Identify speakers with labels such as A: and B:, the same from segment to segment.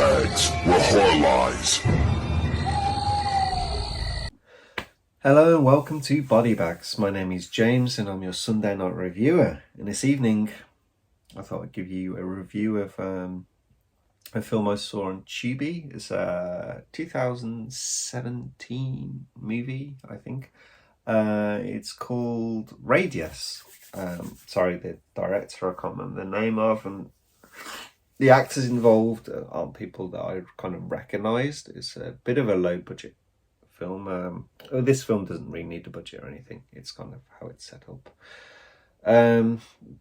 A: bags were horror lies.
B: Hello and welcome to Body Bags. My name is James and I'm your Sunday night reviewer. And this evening I thought I'd give you a review of a film I saw on Tubi. It's a 2017 movie, I think. It's called Radius. Sorry, the director I can't remember the name of, and the actors involved aren't people that I kind of recognised. It's a bit of a low budget film. This film doesn't really need a budget or anything. It's kind of how it's set up.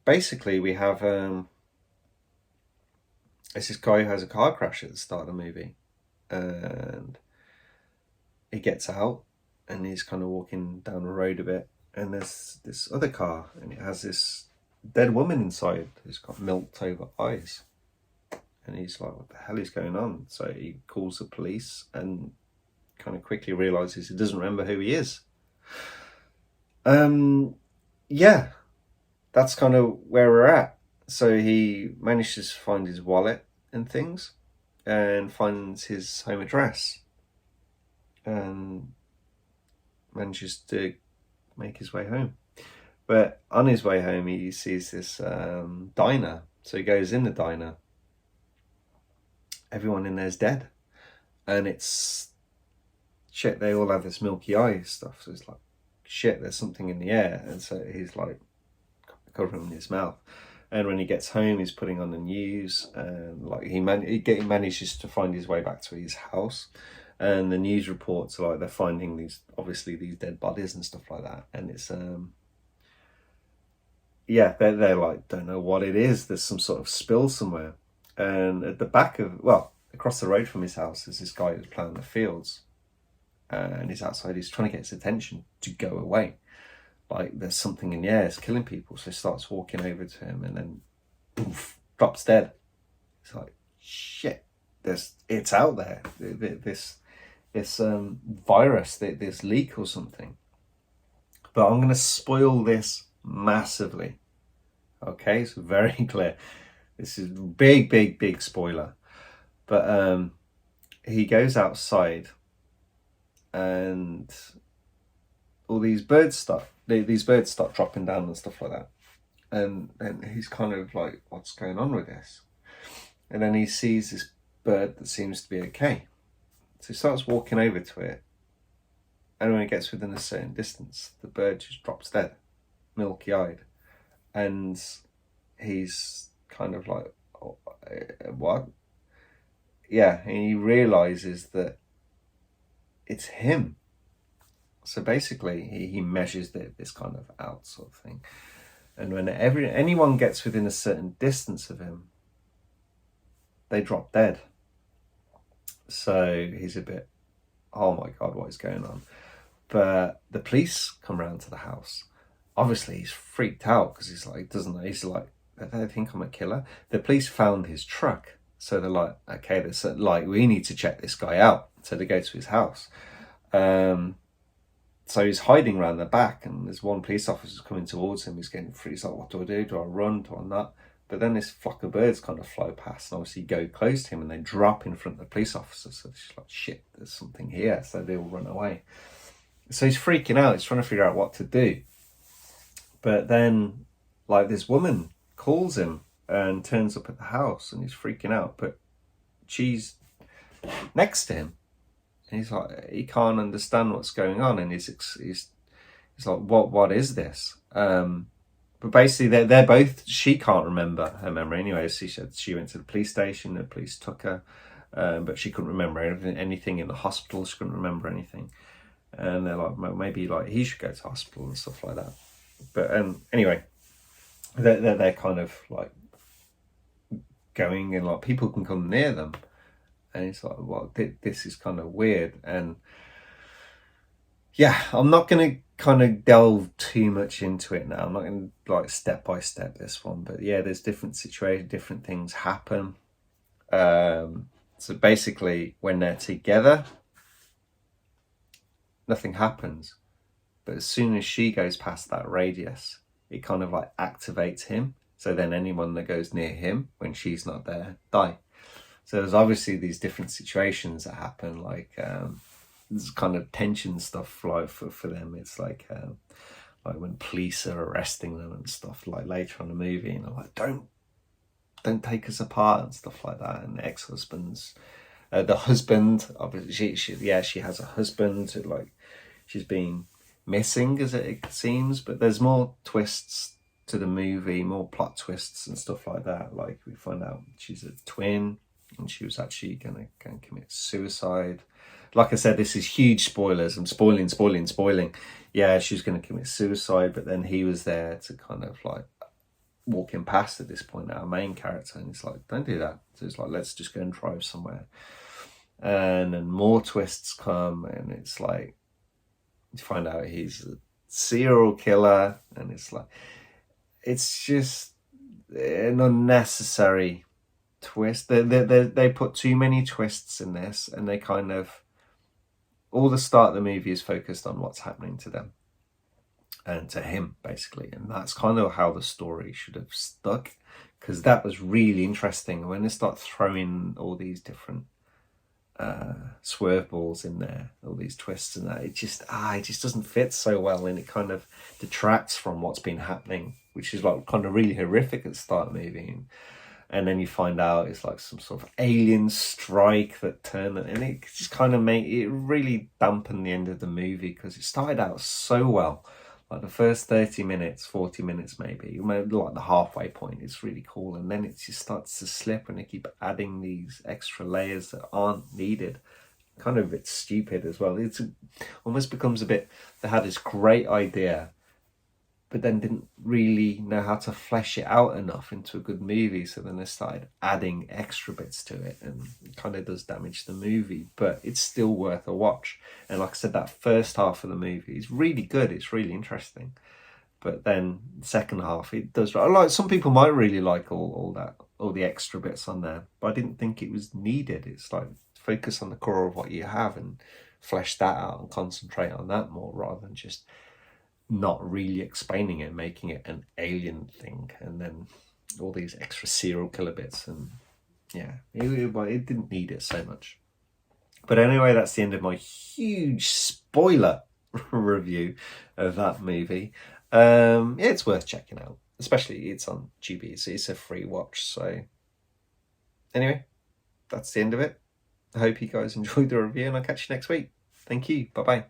B: Basically, we have it's this guy who has a car crash at the start of the movie, and he gets out and he's kind of walking down the road a bit, and there's this other car and it has this dead woman inside who's got milked over eyes, and he's like, what the hell is going on? So he calls the police and kind of quickly realizes he doesn't remember who he is. Yeah, that's kind of where we're at. So he manages to find his wallet and things and finds his home address and manages to make his way home. But on his way home, he sees this diner. So he goes in the diner. Everyone in there's dead. And it's shit, they all have this milky eye stuff. So it's like, shit, there's something in the air. And so he's like covering his mouth. And when he gets home, he's putting on the news, and like he manages to find his way back to his house, and the news reports are like they're finding these dead bodies and stuff like that, and it's yeah, they're like, don't know what it is. There's some sort of spill somewhere, and at the back of, well, across the road from his house, there's this guy who's ploughing the fields, and he's outside. He's trying to get his attention to go away. Like there's something in the air, it's killing people. So he starts walking over to him, and then poof, drops dead. It's like, shit, it's out there. This virus, this leak or something. But I'm going to spoil this massively. Okay, so very clear. This is big spoiler. But he goes outside, and all these birds start dropping down and stuff like that, and he's kind of like, what's going on with this? And then he sees this bird that seems to be okay, so he starts walking over to it, and when it gets within a certain distance, the bird just drops dead, milky eyed, and he's kind of like, oh, what? Yeah, and he realizes that it's him. So basically, he measures this kind of out sort of thing. And when anyone gets within a certain distance of him, they drop dead. So he's a bit, oh my God, what is going on? But the police come around to the house. Obviously, he's freaked out because he's like, they think I'm a killer. The police found his truck. So they're like, okay, we need to check this guy out. So they go to his house. So he's hiding around the back, and there's one police officer coming towards him. He's getting free. He's like, what do I do? Do I run? Do I not? But then this flock of birds kind of fly past and obviously go close to him, and they drop in front of the police officer. So she's like, shit, there's something here. So they all run away. So he's freaking out. He's trying to figure out what to do. But then, like, this woman calls him and turns up at the house, and he's freaking out. But she's next to him. And he's like, he can't understand what's going on, and he's like, what is this? But basically, they're both. She can't remember her memory anyway. She said she went to the police station. The police took her, but she couldn't remember anything in the hospital. She couldn't remember anything, and they're like, well, maybe like he should go to hospital and stuff like that. But anyway, they're kind of like going, and like people can come near them. And it's like, well, this is kind of weird. And yeah, I'm not going to kind of delve too much into it now. I'm not going to like step by step this one. But yeah, there's different situations, different things happen. So basically, when they're together, nothing happens. But as soon as she goes past that radius, it kind of like activates him. So then anyone that goes near him when she's not there, die. So there's obviously these different situations that happen, like there's kind of tension stuff like for them. It's like when police are arresting them and stuff, like later on the movie, and they're like, don't take us apart and stuff like that. And the ex-husband's the husband, obviously, she has a husband who, like, she's been missing, as it seems, but there's more twists to the movie, more plot twists and stuff like that. Like, we find out she's a twin and she was actually gonna commit suicide. Like I said, this is huge spoilers. I'm spoiling. Yeah, she's gonna commit suicide, but then he was there to kind of like walking past at this point, our main character, and he's like, don't do that. So it's like, let's just go and drive somewhere. And then more twists come, and it's like, you find out he's a serial killer, and it's like, it's just an unnecessary twist. They put too many twists in this, and they kind of, all the start of the movie is focused on what's happening to them and to him, basically, and that's kind of how the story should have stuck, because that was really interesting. When they start throwing all these different swerve balls in there, all these twists and that, it just doesn't fit so well, and it kind of detracts from what's been happening, which is like kind of really horrific at the start of the movie. And then you find out it's like some sort of alien strike that turned, and it just kind of made it really dampen the end of the movie, because it started out so well. Like the first 30 minutes, 40 minutes maybe like the halfway point, it's really cool. And then it just starts to slip, and they keep adding these extra layers that aren't needed. Kind of a bit stupid as well. It's almost becomes a bit, they had this great idea, but then didn't really know how to flesh it out enough into a good movie. So then they started adding extra bits to it, and it kind of does damage the movie, but it's still worth a watch. And like I said, that first half of the movie is really good. It's really interesting. But then the second half, it does, like, some people might really like all the extra bits on there, but I didn't think it was needed. It's like, focus on the core of what you have and flesh that out and concentrate on that more, rather than just not really explaining it, making it an alien thing, and then all these extra serial killer bits. And yeah, it didn't need it so much. But anyway, that's the end of my huge spoiler review of that movie. Yeah, it's worth checking out, especially it's on JDC. It's a free watch. So anyway, that's the end of it. I hope you guys enjoyed the review, and I'll catch you next week. Thank you. Bye bye.